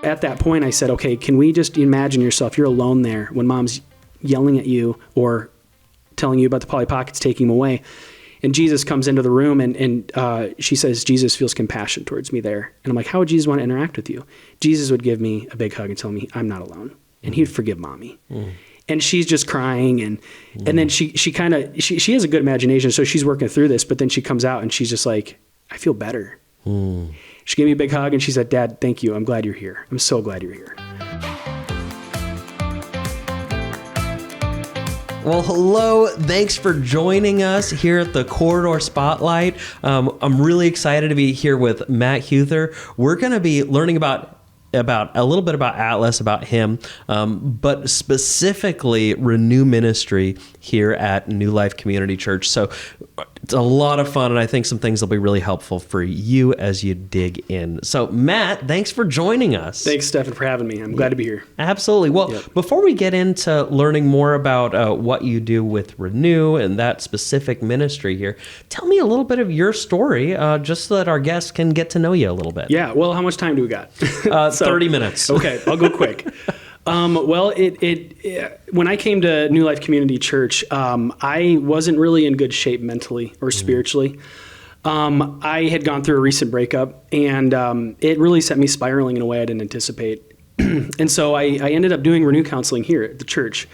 at that point, I said, okay, can we just imagine yourself, you're alone there when mom's yelling at you or telling you about the Polly Pockets taking him away. And Jesus comes into the room and she says, Jesus feels compassion towards me there. And I'm like, how would Jesus want to interact with you? Jesus would give me a big hug and tell me I'm not alone. And he'd forgive mommy. And she's just crying. And then she has a good imagination. So she's working through this, but then she comes out and she's just like, I feel better. She gave me a big hug and she said, Dad, thank you. I'm glad you're here. I'm so glad you're here. Well, hello. Thanks for joining us here at the Corridor Spotlight. I'm really excited to be here with Matt Huther. We're going to be learning about a little bit about Atlas, about him, but specifically Renew Ministry here at New Life Community Church. So it's a lot of fun, and I think some things will be really helpful for you as you dig in. So Matt, thanks for joining us. Thanks, Stephen, for having me. I'm glad to be here. Absolutely. Well, before we get into learning more about what you do with Renew and that specific ministry here, tell me a little bit of your story, just so that our guests can get to know you a little bit. Yeah. Well, how much time do we got? 30 minutes. Okay, I'll go quick. Well, when I came to New Life Community Church, I wasn't really in good shape mentally or spiritually. I had gone through a recent breakup, and it really set me spiraling in a way I didn't anticipate. And so I ended up doing Renew counseling here at the church.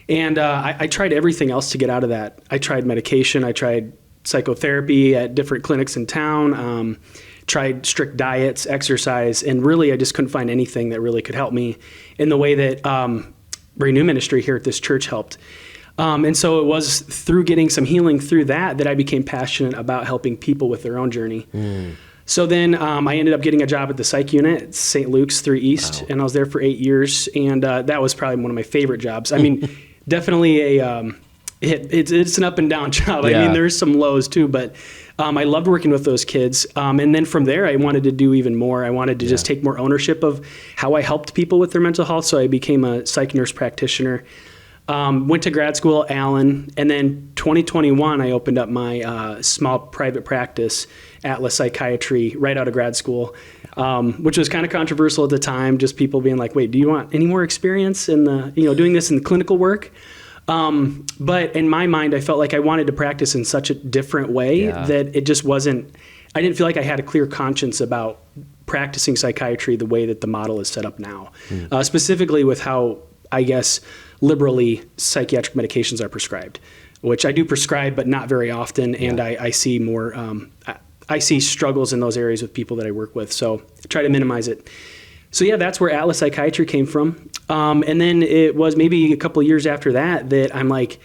And I tried everything else to get out of that. I tried medication. I tried psychotherapy at different clinics in town. Tried strict diets, exercise, and really I just couldn't find anything that really could help me in the way that Renew Ministry here at this church helped. And so it was through getting some healing through that I became passionate about helping people with their own journey. So then I ended up getting a job at the psych unit at St. Luke's 3 East, and I was there for 8 years, and that was probably one of my favorite jobs. I mean, definitely it's an up and down job. Yeah. I mean, there's some lows too, but I loved working with those kids. And then from there, I wanted to do even more. I wanted to just take more ownership of how I helped people with their mental health. So I became a psych nurse practitioner, went to grad school at Allen. And then 2021, I opened up my small private practice, Atlas Psychiatry, right out of grad school, which was kind of controversial at the time. Just people being like, wait, do you want any more experience in doing this in the clinical work? But in my mind, I felt like I wanted to practice in such a different way that it just wasn't, I didn't feel like I had a clear conscience about practicing psychiatry the way that the model is set up now, specifically with how, I guess, liberally psychiatric medications are prescribed, which I do prescribe, but not very often. And I see more, I see struggles in those areas with people that I work with. So I try to minimize it. So yeah, that's where Atlas Psychiatry came from. And then it was maybe a couple of years after that I'm like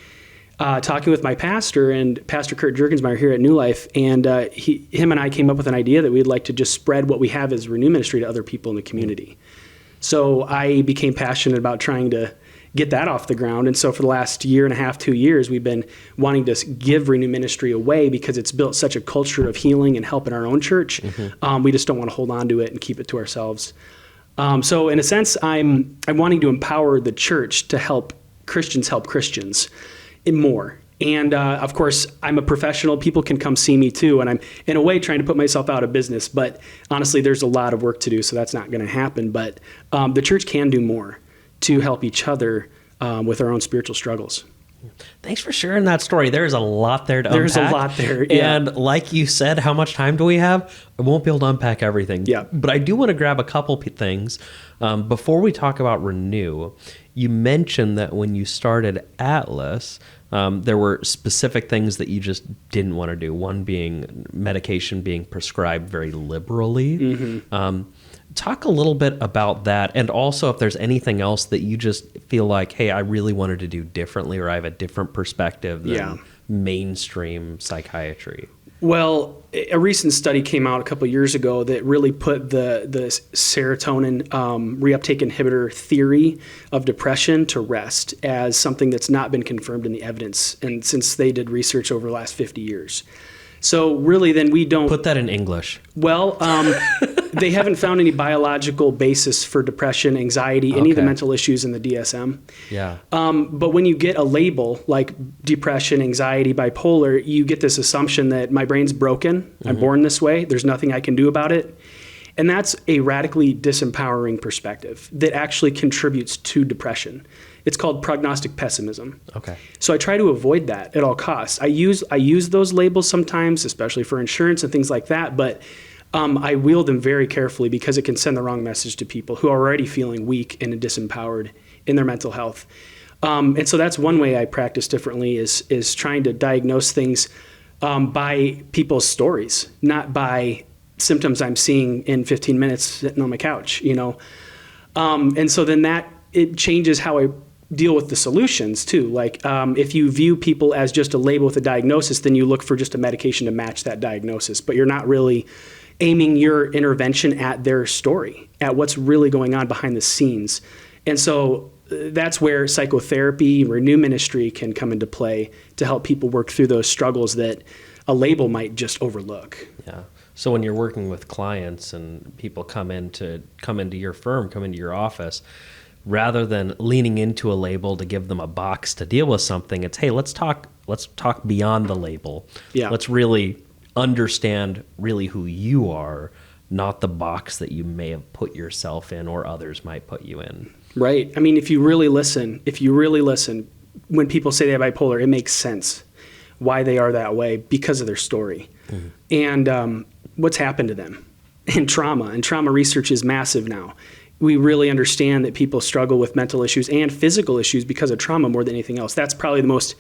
talking with my pastor and Pastor Kurt Jurgensmeyer here at New Life. And him and I came up with an idea that we'd like to just spread what we have as Renew Ministry to other people in the community. So I became passionate about trying to get that off the ground. And so for the last year and a half, 2 years, we've been wanting to give Renew Ministry away because it's built such a culture of healing and help in our own church. We just don't want to hold on to it and keep it to ourselves. So in a sense, I'm wanting to empower the church to help Christians in more. And of course, I'm a professional. People can come see me too. And I'm, in a way, trying to put myself out of business. But honestly, there's a lot of work to do, so that's not going to happen. But the church can do more to help each other with our own spiritual struggles. Thanks for sharing that story. There's a lot there to unpack. There's a lot there, yeah. And like you said, how much time do we have? I won't be able to unpack everything. Yeah. But I do want to grab a couple things. Before we talk about Renew, you mentioned that when you started Atlas, there were specific things that you just didn't want to do. One being medication being prescribed very liberally. Talk a little bit about that, and also if there's anything else that you just feel like, hey, I really wanted to do differently, or I have a different perspective than mainstream psychiatry. Well, a recent study came out a couple of years ago that really put the serotonin reuptake inhibitor theory of depression to rest as something that's not been confirmed in the evidence, and since they did research over the last 50 years. So really, then we don't... Put that in English. Well, they haven't found any biological basis for depression, anxiety, any of the mental issues in the DSM. Yeah. But when you get a label like depression, anxiety, bipolar, you get this assumption that my brain's broken. I'm born this way. There's nothing I can do about it. And that's a radically disempowering perspective that actually contributes to depression. It's called prognostic pessimism. Okay. So I try to avoid that at all costs. I use those labels sometimes, especially for insurance and things like that, but I wield them very carefully because it can send the wrong message to people who are already feeling weak and disempowered in their mental health. And so that's one way I practice differently is trying to diagnose things by people's stories, not by symptoms I'm seeing in 15 minutes sitting on my couch, and so then it changes how I deal with the solutions too. Like if you view people as just a label with a diagnosis, then you look for just a medication to match that diagnosis, but you're not really aiming your intervention at their story, at what's really going on behind the scenes. And so that's where psychotherapy, Renew Ministry can come into play to help people work through those struggles that a label might just overlook. Yeah. So when you're working with clients and people come into your firm, come into your office, rather than leaning into a label to give them a box to deal with something, it's, hey, let's talk beyond the label. Yeah. Let's really understand really who you are, not the box that you may have put yourself in or others might put you in. Right. I mean, if you really listen, when people say they have bipolar, it makes sense why they are that way because of their story. Mm-hmm. And what's happened to them and trauma research is massive now. We really understand that people struggle with mental issues and physical issues because of trauma more than anything else. That's probably the most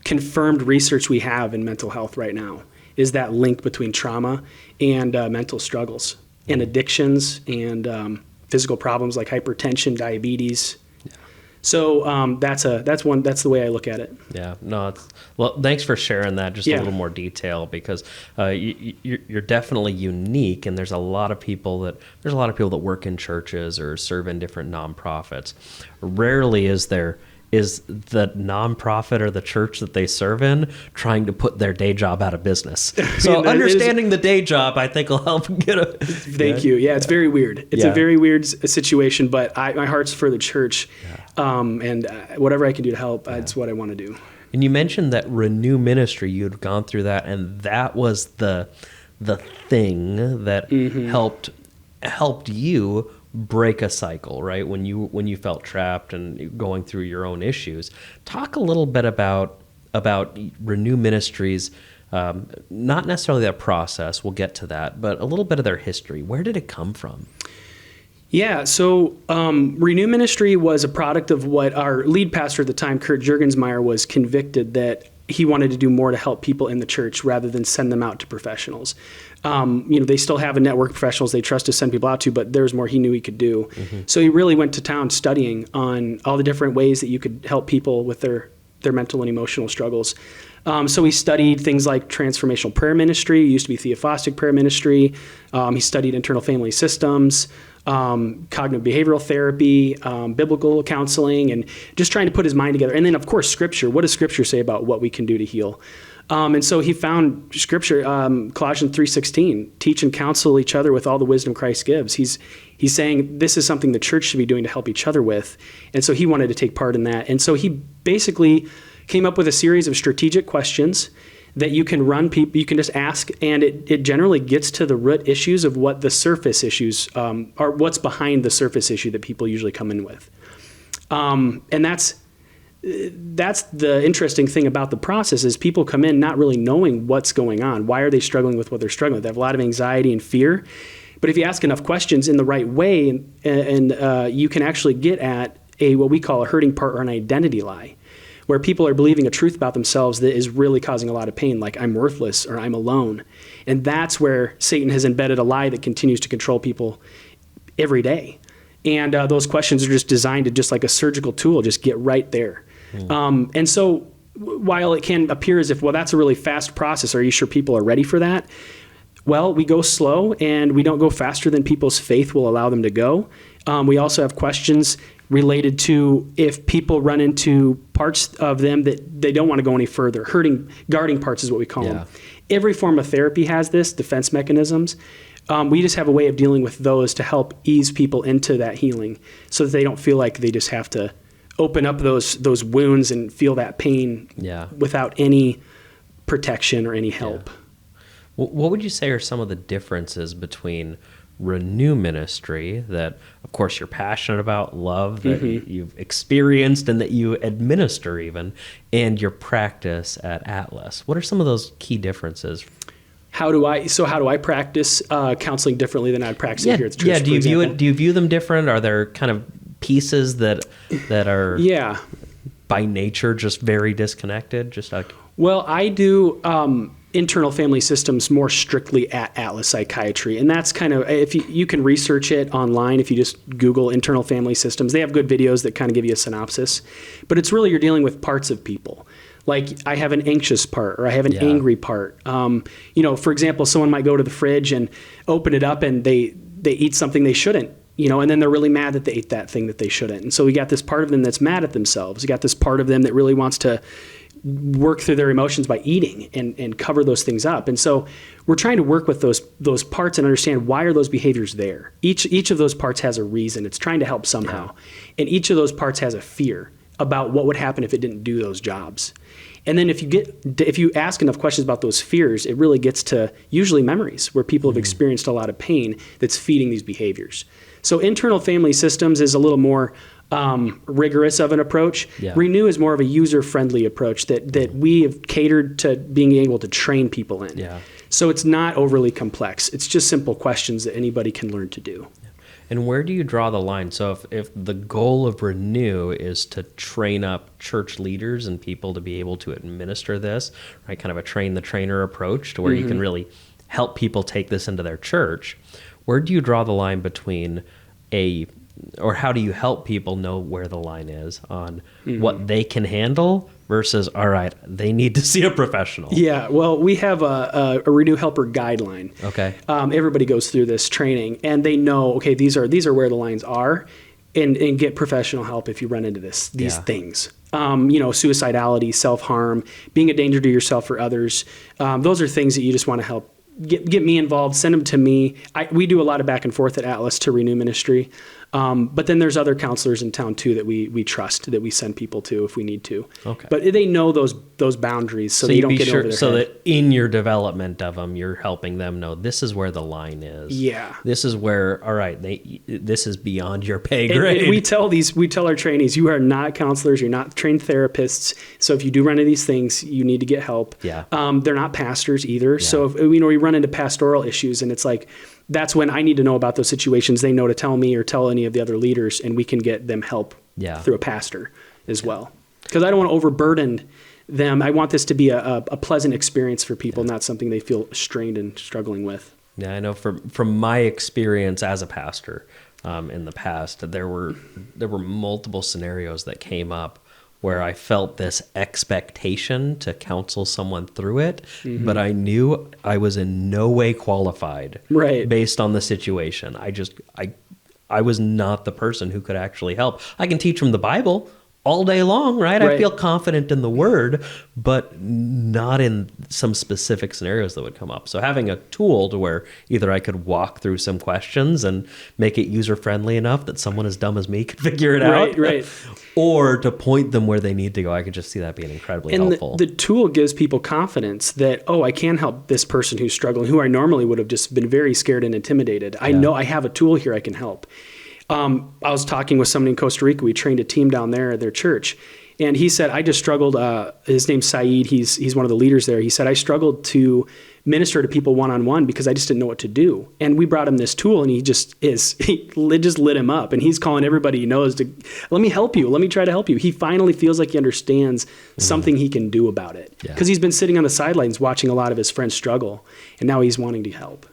confirmed research we have in mental health right now, is that link between trauma and mental struggles and addictions and physical problems like hypertension, diabetes. Yeah. So that's the way I look at it. Yeah, no, well, thanks for sharing that, just a little more detail, because you're definitely unique, and there's a lot of people that work in churches or serve in different nonprofits. Rarely is the nonprofit or the church that they serve in trying to put their day job out of business. So understanding the day job, I think, will help get a... Thank you. Yeah, it's very weird. It's a very weird situation, but my heart's for the church, and whatever I can do to help, that's what I want to do. And you mentioned that Renew Ministry, you had gone through that, and that was the thing that helped you break a cycle, right? When you felt trapped and going through your own issues. Talk a little bit about Renew Ministries, not necessarily that process, we'll get to that, but a little bit of their history. Where did it come from? Yeah, so Renew Ministry was a product of what our lead pastor at the time, Kurt Juergensmeyer, was convicted that he wanted to do more to help people in the church rather than send them out to professionals. They still have a network of professionals they trust to send people out to, but there's more he knew he could do. Mm-hmm. So he really went to town studying on all the different ways that you could help people with their mental and emotional struggles. So he studied things like transformational prayer ministry, it used to be theophostic prayer ministry. He studied internal family systems, cognitive behavioral therapy, biblical counseling, and just trying to put his mind together. And then, of course, Scripture. What does Scripture say about what we can do to heal? And so he found Scripture, Colossians 3:16, teach and counsel each other with all the wisdom Christ gives. He's saying this is something the church should be doing to help each other with. And so he wanted to take part in that. And so he basically came up with a series of strategic questions that you can you can just ask, and it generally gets to the root issues of what the surface issues are, what's behind the surface issue that people usually come in with. And that's the interesting thing about the process is people come in not really knowing what's going on. Why are they struggling with what they're struggling with? They have a lot of anxiety and fear. But if you ask enough questions in the right way, and you can actually get at what we call a hurting part or an identity lie, where people are believing a truth about themselves that is really causing a lot of pain, like I'm worthless or I'm alone. And that's where Satan has embedded a lie that continues to control people every day. And those questions are just designed to, just like a surgical tool, just get right there. And so while it can appear as if, well, that's a really fast process, are you sure people are ready for that? Well, we go slow, and we don't go faster than people's faith will allow them to go. We also have questions related to if people run into parts of them that they don't want to go any further. Guarding parts is what we call them. Every form of therapy has this, defense mechanisms. We just have a way of dealing with those to help ease people into that healing so that they don't feel like they just have to open up those wounds and feel that pain without any protection or any help. What would you say are some of the differences between Renew ministry that, of course, you're passionate about, love, that you've experienced and that you administer even, and your practice at Atlas. What are some of those key differences? How do I practice counseling differently than I'd practice it here at the church? Yeah, do you view them different? Are there kind of pieces that are by nature just very disconnected? Just like, well, I do internal family systems more strictly at Atlas Psychiatry, and that's kind of, if you can research it online, if you just Google internal family systems, they have good videos that kind of give you a synopsis, but it's really, you're dealing with parts of people. Like, I have an anxious part, or I have an angry part. For example, someone might go to the fridge and open it up and they eat something they shouldn't, and then they're really mad that they ate that thing that they shouldn't. And so we got this part of them that's mad at themselves. You got this part of them that really wants to work through their emotions by eating and cover those things up. And so we're trying to work with those parts and understand, why are those behaviors there? Each of those parts has a reason. It's trying to help somehow. And each of those parts has a fear about what would happen if it didn't do those jobs. And then if you ask enough questions about those fears, it really gets to usually memories where people have experienced a lot of pain that's feeding these behaviors. So internal family systems is a little more rigorous of an approach. Renew is more of a user-friendly approach that we have catered to being able to train people in. So it's not overly complex. It's just simple questions that anybody can learn to do. And where do you draw the line? So if the goal of Renew is to train up church leaders and people to be able to administer this, right, kind of a train-the-trainer approach to where you can really help people take this into their church, where do you draw the line between or how do you help people know where the line is on what they can handle versus, all right, they need to see a professional? Yeah, well, we have a Renew Helper guideline. Okay. Everybody goes through this training, and they know, okay, these are where the lines are, and get professional help if you run into these things. Suicidality, self-harm, being a danger to yourself or others. Those are things that you just want to help. Get me involved, send them to me. We do a lot of back and forth at Atlas to Renew Ministry. But then there's other counselors in town too that we trust, that we send people to if we need to. Okay. But they know those boundaries, so they don't get over their so head. that in your development of them, you're helping them know this is where the line is. Yeah. This is where, all right, this is beyond your pay grade. And we tell our trainees, you are not counselors, you're not trained therapists. So if you do run into these things, you need to get help. Yeah. They're not pastors either. Yeah. So if we run into pastoral issues, and it's like, that's when I need to know about those situations. They know to tell me or tell any of the other leaders, and we can get them help through a pastor as well. Because I don't want to overburden them. I want this to be a pleasant experience for people, not something they feel strained and struggling with. Yeah, I know from my experience as a pastor in the past, there were multiple scenarios that came up where I felt this expectation to counsel someone through it, but I knew I was in no way qualified based on the situation. I was not the person who could actually help. I can teach them the Bible all day long, right? I feel confident in the word, but not in some specific scenarios that would come up. So having a tool to where either I could walk through some questions and make it user-friendly enough that someone as dumb as me could figure it out, or to point them where they need to go. I could just see that being incredibly helpful. The tool gives people confidence that, I can help this person who's struggling, who I normally would have just been very scared and intimidated. I know I have a tool here I can help. I was talking with someone in Costa Rica. We trained a team down there at their church, and he said, I just struggled. His name's Saeed. He's one of the leaders there. He said, I struggled to minister to people one-on-one because I just didn't know what to do. And we brought him this tool, and he just lit him up. And he's calling everybody he knows to, let me help you. Let me try to help you. He finally feels like he understands something he can do about it, because he's been sitting on the sidelines watching a lot of his friends struggle, and now he's wanting to help.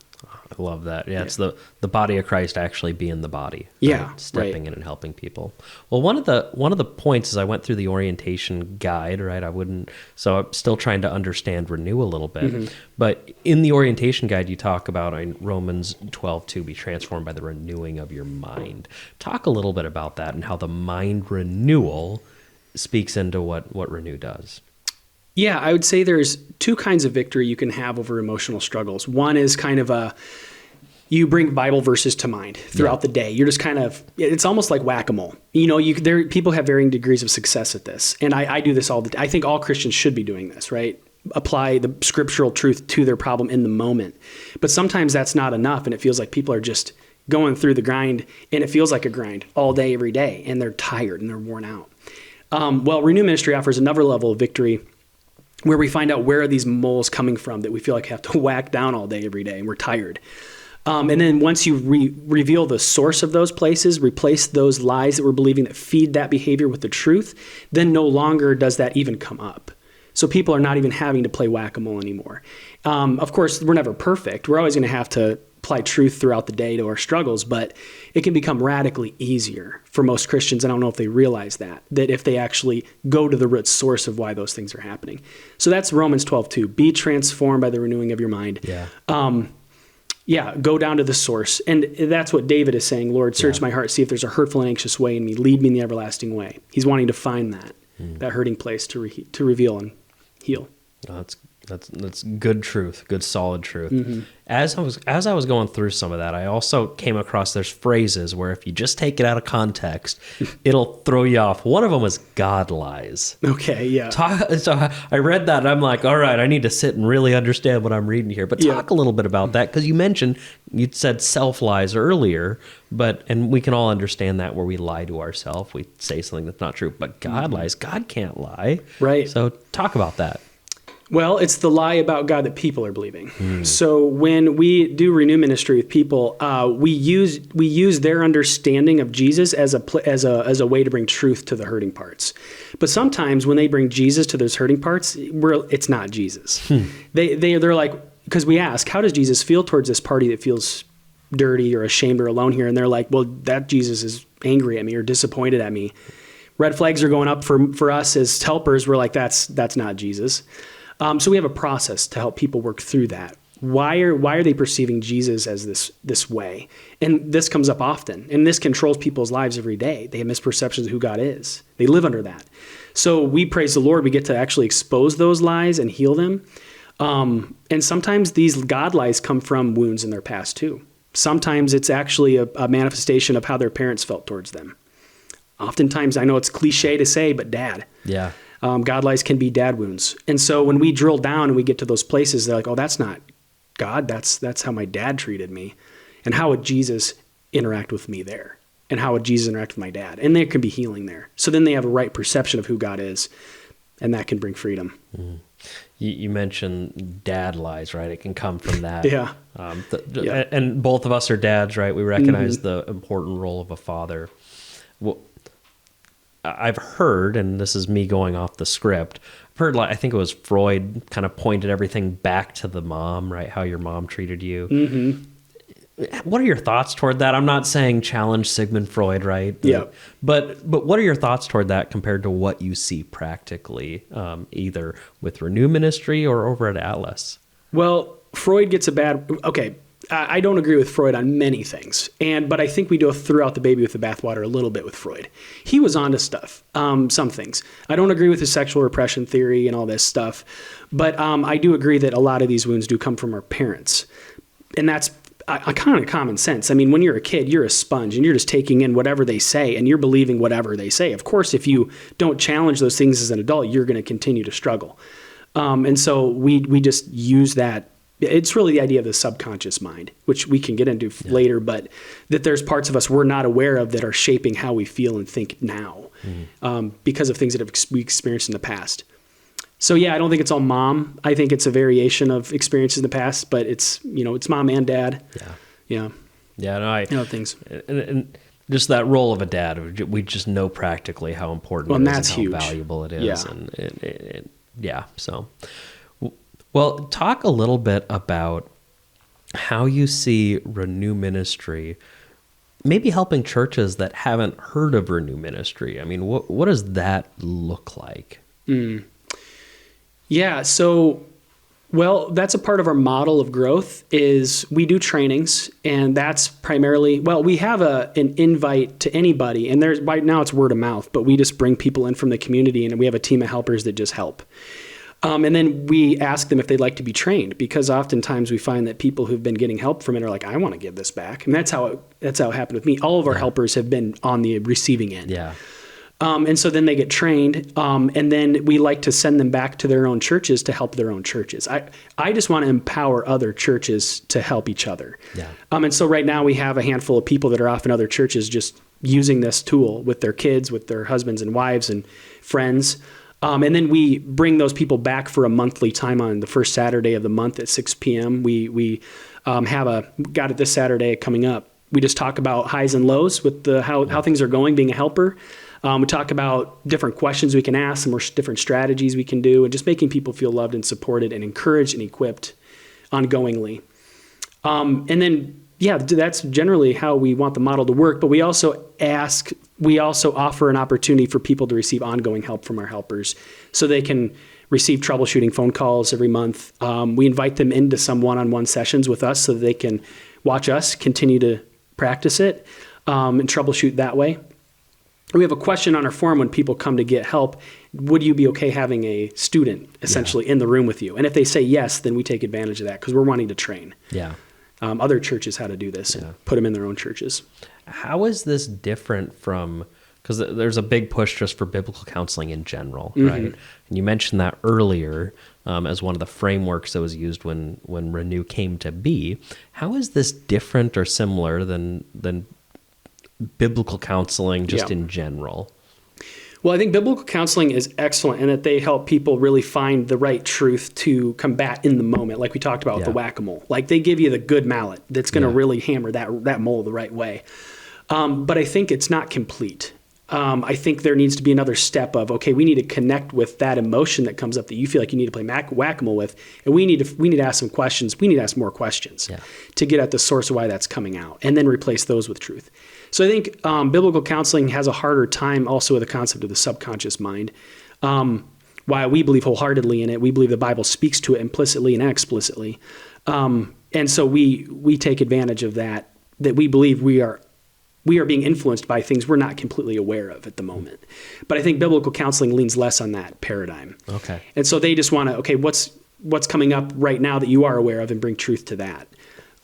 I love that. Yeah, it's the body of Christ actually being the body. Stepping in and helping people. Well, one of the points as I went through the orientation guide, right? So I'm still trying to understand Renew a little bit. But in the orientation guide, you talk about in Romans 12:2, be transformed by the renewing of your mind. Talk a little bit about that and how the mind renewal speaks into what Renew does. Yeah, I would say there's two kinds of victory you can have over emotional struggles. One is kind of you bring Bible verses to mind throughout the day. You're just it's almost like whack-a-mole. People have varying degrees of success at this. And I do this all the time. I think all Christians should be doing this, right? apply the scriptural truth to their problem in the moment. But sometimes that's not enough, and it feels like people are just going through the grind, and it feels like a grind all day, every day, and they're tired and they're worn out. Well, Renew Ministry offers another level of victory where we find out where are these moles coming from that we feel like have to whack down all day, every day, and we're tired. And then once you reveal the source of those places, replace those lies that we're believing that feed that behavior with the truth, then no longer does that even come up. So people are not even having to play whack-a-mole anymore. Of course, we're never perfect. We're always going to have to apply truth throughout the day to our struggles, but it can become radically easier for most Christians. I don't know if they realize that if they actually go to the root source of why those things are happening. So that's Romans 12:2. Be transformed by the renewing of your mind. Go down to the source. And that's what David is saying. Lord, search my heart, see if there's a hurtful and anxious way in me. Lead me in the everlasting way. He's wanting to find that hurting place to reveal and heal. That's good truth, good solid truth. As I was going through some of that, I also came across there's phrases where if you just take it out of context, it'll throw you off. One of them was God lies. Okay, yeah. So I read that and I'm like, all right, I need to sit and really understand what I'm reading here. But talk a little bit about that, because you said self lies earlier, and we can all understand that where we lie to ourselves, we say something that's not true. But God lies. God can't lie. Right. So talk about that. Well, it's the lie about God that people are believing. So when we do Renew Ministry with people, we use their understanding of Jesus as a way to bring truth to the hurting parts. But sometimes when they bring Jesus to those hurting parts, it's not Jesus. They're like, because we ask, how does Jesus feel towards this party that feels dirty or ashamed or alone here? And they're like, well, that Jesus is angry at me or disappointed at me. Red flags are going up for us as helpers. We're like, that's not Jesus. So we have a process to help people work through that. Why are they perceiving Jesus as this way? And this comes up often, and this controls people's lives every day. They have misperceptions of who God is. They live under that. So we praise the Lord. We get to actually expose those lies and heal them. And sometimes these God lies come from wounds in their past too. Sometimes it's actually a manifestation of how their parents felt towards them. Oftentimes, I know it's cliche to say, but dad. Yeah. God lies can be dad wounds. And so when we drill down and we get to those places, they're like, oh, that's not God. That's how my dad treated me. And how would Jesus interact with me there? And how would Jesus interact with my dad? And there can be healing there. So then they have a right perception of who God is, and that can bring freedom. You mentioned dad lies, right? It can come from that. Yeah. And both of us are dads, right? We recognize the important role of a father. Well, I've heard, and this is me going off the script, I've heard, I think it was Freud kind of pointed everything back to the mom, right? How your mom treated you. What are your thoughts toward that? I'm not saying challenge Sigmund Freud, right? Yeah. But what are your thoughts toward that compared to what you see practically, either with Renew Ministry or over at Atlas? Well, Freud gets I don't agree with Freud on many things, but I think we do throw out the baby with the bathwater a little bit with Freud. He was onto stuff, some things. I don't agree with his sexual repression theory and all this stuff, but I do agree that a lot of these wounds do come from our parents, and that's a kind of common sense. I mean, when you're a kid, you're a sponge, and you're just taking in whatever they say, and you're believing whatever they say. Of course, if you don't challenge those things as an adult, you're going to continue to struggle. And so we just use that. It's really the idea of the subconscious mind, which we can get into later, but that there's parts of us we're not aware of that are shaping how we feel and think now because of things that we experienced in the past. So I don't think it's all mom. I think it's a variation of experiences in the past, but it's mom and dad. Yeah. No, things. And just that role of a dad, we just know practically how important it is and how huge. Valuable it is. Yeah. So... Well, talk a little bit about how you see Renew Ministry maybe helping churches that haven't heard of Renew Ministry. I mean, what does that look like? Yeah, so, that's a part of our model of growth is we do trainings, and that's primarily, we have an invite to anybody, and right now it's word of mouth, but we just bring people in from the community, and we have a team of helpers that just help. And then we ask them if they'd like to be trained, because oftentimes we find that people who've been getting help from it are like, I want to give this back. And that's how it happened with me. All of our helpers have been on the receiving end. Yeah. And so then they get trained, and then we like to send them back to their own churches to help their own churches. I just want to empower other churches to help each other. Yeah. And so right now we have a handful of people that are off in other churches just using this tool with their kids, with their husbands and wives and friends. And then we bring those people back for a monthly time on the first Saturday of the month at 6 p.m. We got it this Saturday coming up. We just talk about highs and lows with how things are going, being a helper. We talk about different questions we can ask, some more different strategies we can do, and just making people feel loved and supported and encouraged and equipped ongoingly. And then, that's generally how we want the model to work. But we also offer an opportunity for people to receive ongoing help from our helpers so they can receive troubleshooting phone calls every month. We invite them into some one-on-one sessions with us so that they can watch us continue to practice it and troubleshoot that way. We have a question on our form when people come to get help. Would you be okay having a student essentially in the room with you? And if they say yes, then we take advantage of that because we're wanting to train other churches how to do this and put them in their own churches. How is this different from, because there's a big push just for biblical counseling in general, right? And you mentioned that earlier as one of the frameworks that was used when Renew came to be. How is this different or similar than biblical counseling just in general? Well, I think biblical counseling is excellent in that they help people really find the right truth to combat in the moment, like we talked about with the whack-a-mole. Like they give you the good mallet that's going to really hammer that mole the right way. But I think it's not complete. I think there needs to be another step of, okay, we need to connect with that emotion that comes up that you feel like you need to play whack-a-mole with, and we need to ask some questions. We need to ask more questions to get at the source of why that's coming out, and then replace those with truth. So I think biblical counseling has a harder time also with the concept of the subconscious mind. While we believe wholeheartedly in it, we believe the Bible speaks to it implicitly and explicitly. And so we take advantage of that we believe we are being influenced by things we're not completely aware of at the moment. But I think biblical counseling leans less on that paradigm. Okay. And so they just want to, okay, what's coming up right now that you are aware of and bring truth to that.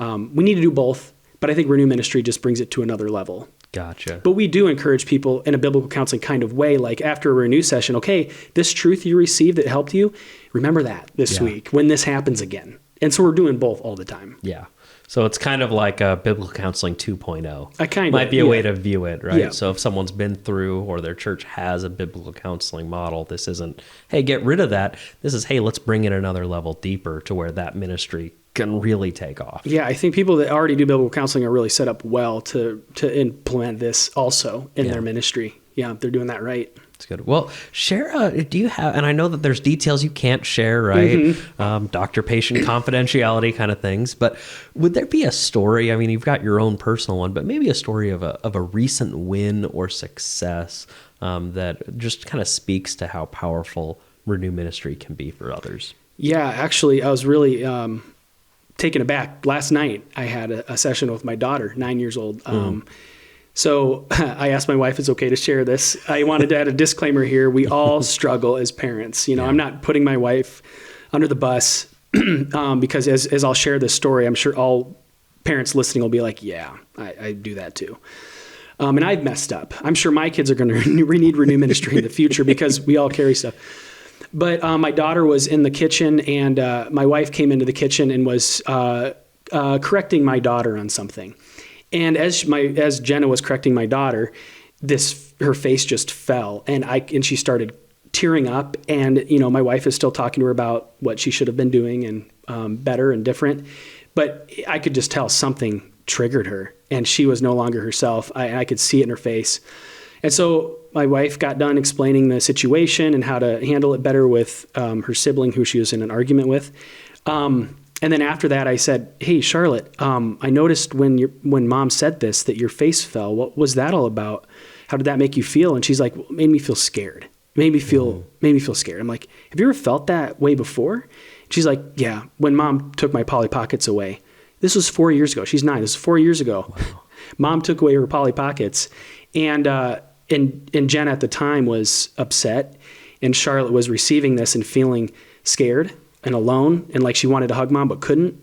We need to do both. But I think Renew Ministry just brings it to another level. Gotcha. But we do encourage people in a biblical counseling kind of way, like after a Renew session, okay, this truth you received that helped you, remember that this week when this happens again. And so we're doing both all the time. Yeah. So it's kind of like a biblical counseling 2.0. Might be a way to view it, right? Yeah. So if someone's been through or their church has a biblical counseling model, this isn't, hey, get rid of that. This is, hey, let's bring it another level deeper to where that ministry can really take off. Yeah, I think people that already do biblical counseling are really set up well to implement this also in their ministry. Yeah, they're doing that right. That's good. Well, share, do you have, and I know that there's details you can't share, right? Doctor-patient confidentiality kind of things, but would there be a story, I mean, you've got your own personal one, but maybe a story of a recent win or success that just kind of speaks to how powerful Renew Ministry can be for others? Yeah, actually, I was really taken aback. Last night, I had a session with my daughter, 9 years old. So I asked my wife if it's okay to share this. I wanted to add a disclaimer here. We all struggle as parents. I'm not putting my wife under the bus because as I'll share this story, I'm sure all parents listening will be like, yeah, I do that too. And I've messed up. I'm sure my kids are going to need Renew Ministry in the future because we all carry stuff. But my daughter was in the kitchen, and my wife came into the kitchen and was correcting my daughter on something. And as Jenna was correcting my daughter, her face just fell, and she started tearing up. And my wife is still talking to her about what she should have been doing and better and different. But I could just tell something triggered her, and she was no longer herself. I could see it in her face. And so my wife got done explaining the situation and how to handle it better with her sibling who she was in an argument with. And then after that, I said, hey, Charlotte, I noticed when Mom said this, that your face fell. What was that all about? How did that make you feel? And she's like, well, it made me feel scared. It made me feel scared. I'm like, have you ever felt that way before? She's like, yeah, when Mom took my Polly Pockets away. This was 4 years ago. She's 9. This was 4 years ago. Wow. Mom took away her Polly Pockets. And Jen at the time was upset, and Charlotte was receiving this and feeling scared and alone, and like she wanted to hug Mom but couldn't.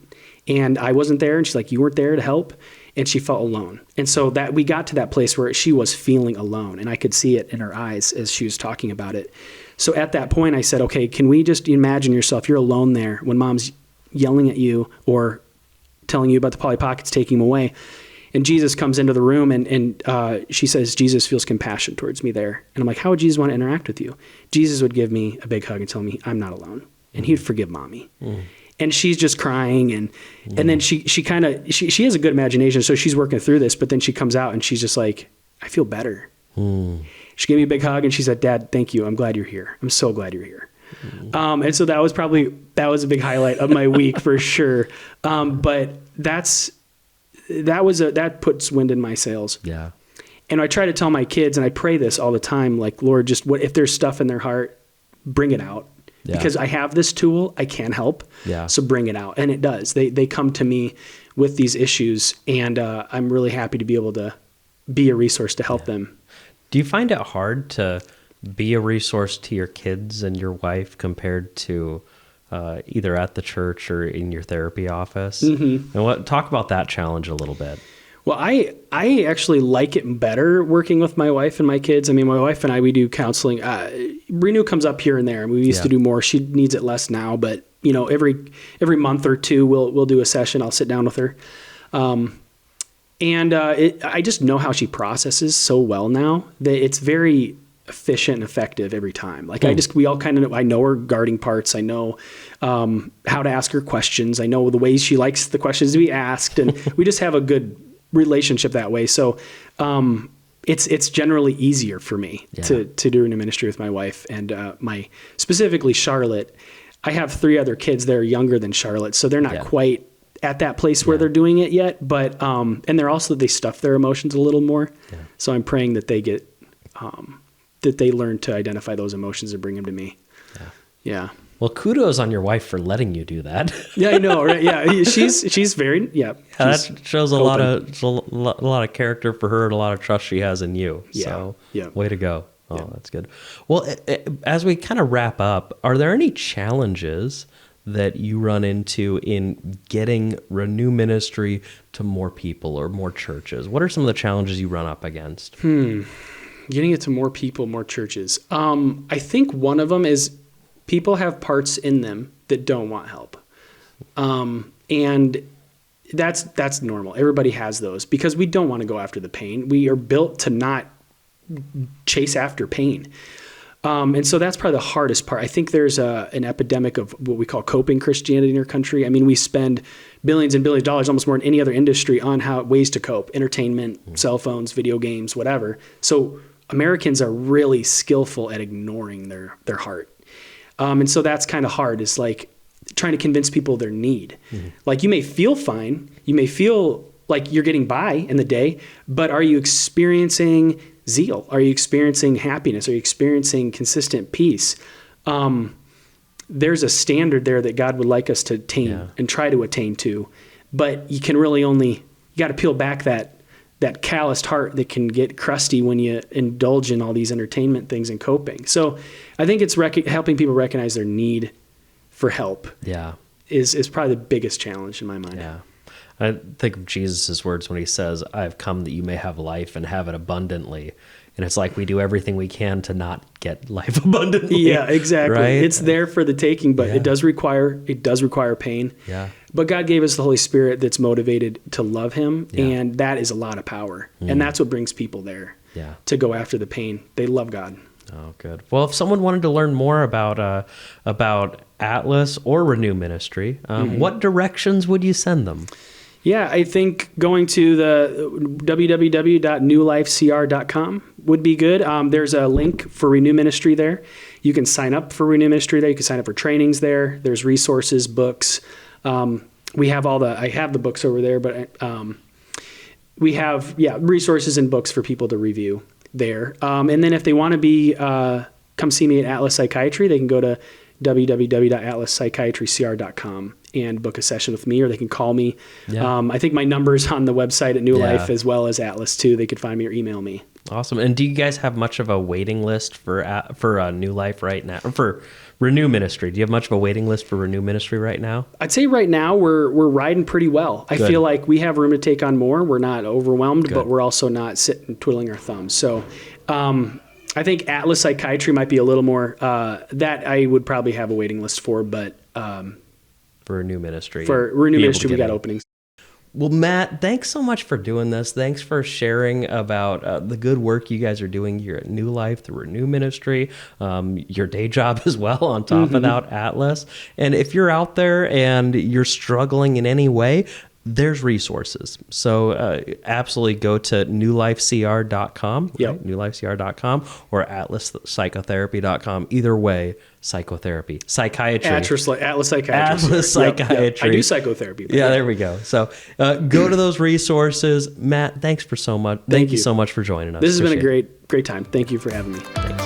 And I wasn't there, and she's like, you weren't there to help. and she felt alone. And so that we got to that place where she was feeling alone, and I could see it in her eyes as she was talking about it. So at that point I said, okay, can we just imagine yourself, you're alone there when mom's yelling at you or telling you about the Polly Pockets, taking them away. And Jesus comes into the room and she says, Jesus feels compassion towards me there. And I'm like, how would Jesus want to interact with you? Jesus would give me a big hug and tell me I'm not alone. And he'd forgive mommy. And she's just crying. And then she has a good imagination. So she's working through this, but then she comes out and she's just like, I feel better. She gave me a big hug and she said, Dad, thank you. I'm glad you're here. I'm so glad you're here. And so that was a big highlight of my week for sure. But that puts wind in my sails. Yeah. And I try to tell my kids, and I pray this all the time, like, Lord, just if there's stuff in their heart, bring it out. Yeah. Because I have this tool, I can help. Yeah. So bring it out. And it does. They come to me with these issues, and I'm really happy to be able to be a resource to help them. Do you find it hard to be a resource to your kids and your wife compared to either at the church or in your therapy office? And talk about that challenge a little bit. Well, I actually like it better working with my wife and my kids. I mean, my wife and I, we do counseling. Renew comes up here and there. We used to do more. She needs it less now, but every month or two we'll do a session. I'll sit down with her. I just know how she processes so well now that it's very efficient and effective every time. Like we all kind of know, I know her guarding parts. I know how to ask her questions. I know the ways she likes the questions to be asked, and we just have a good relationship that way. So it's generally easier for me to do a ministry with my wife and specifically Charlotte. I have 3 other kids that are younger than Charlotte, so they're not quite at that place where they're doing it yet. But and they stuff their emotions a little more. Yeah. So I'm praying that they get that they learn to identify those emotions and bring them to me. Yeah. Well, kudos on your wife for letting you do that. Yeah, I know, right? Yeah, she's very that shows a lot of character for her and a lot of trust she has in you. Yeah, so, way to go. Oh, that's good. Well, as we kind of wrap up, are there any challenges that you run into in getting Renew Ministry to more people or more churches? What are some of the challenges you run up against? Getting it to more people, more churches. I think one of them is people have parts in them that don't want help. And that's normal. Everybody has those because we don't want to go after the pain. We are built to not chase after pain. And so that's probably the hardest part. I think there's an epidemic of what we call coping Christianity in our country. I mean, we spend billions and billions of dollars, almost more than any other industry, on ways to cope: entertainment, cell phones, video games, whatever. So Americans are really skillful at ignoring their heart. And so that's kind of hard. It's like trying to convince people their need. Like, you may feel fine. You may feel like you're getting by in the day, but are you experiencing zeal? Are you experiencing happiness? Are you experiencing consistent peace? There's a standard there that God would like us to attain and try to attain to, but you can really you got to peel back that calloused heart that can get crusty when you indulge in all these entertainment things and coping. So I think it's helping people recognize their need for help. Is probably the biggest challenge in my mind. Yeah. I think of Jesus' words when he says, I've come that you may have life and have it abundantly. And it's like we do everything we can to not get life abundantly. Yeah, exactly. Right? It's there for the taking, but it does require pain. Yeah. But God gave us the Holy Spirit that's motivated to love him, and that is a lot of power. And that's what brings people there to go after the pain. They love God. Oh, good. Well, if someone wanted to learn more about Atlas or Renew Ministry, what directions would you send them? Yeah, I think going to the www.newlifecr.com would be good. There's a link for Renew Ministry there. You can sign up for Renew Ministry there. You can sign up for trainings there. There's resources, books. I have the books over there, but we have resources and books for people to review there. And then if they want to come see me at Atlas Psychiatry, they can go to www.atlaspsychiatrycr.com and book a session with me, or they can call me. I think my number's on the website at New Life as well as Atlas too. They could find me or email me. Awesome. And do you guys have much of a waiting list for New Life right now? For Renew Ministry, do you have much of a waiting list for Renew Ministry right now? I'd say right now we're riding pretty well. I Good. feel like we have room to take on more. We're not overwhelmed, Good. but we're also not sitting twiddling our thumbs. So I think Atlas Psychiatry might be a little more, that I would probably have a waiting list for, but For Renew Ministry. for Renew be able Ministry, to we get got in. openings. Well, Matt, thanks so much for doing this. Thanks for sharing about the good work you guys are doing here at New Life through Renew Ministry, your day job as well on top of that, Atlas. And if you're out there and you're struggling in any way, there's resources. So absolutely go to newlifecr.com, Yep. right? newlifecr.com or atlaspsychotherapy.com. Either way, psychotherapy, psychiatry. Atlas Psychiatry. Atlas Psychiatry. I do psychotherapy. Yeah, there we go. So go to those resources. Matt, thanks for so much. Thank you you so much for joining us. This has been a Appreciate it. great time. Thank you for having me. Thanks.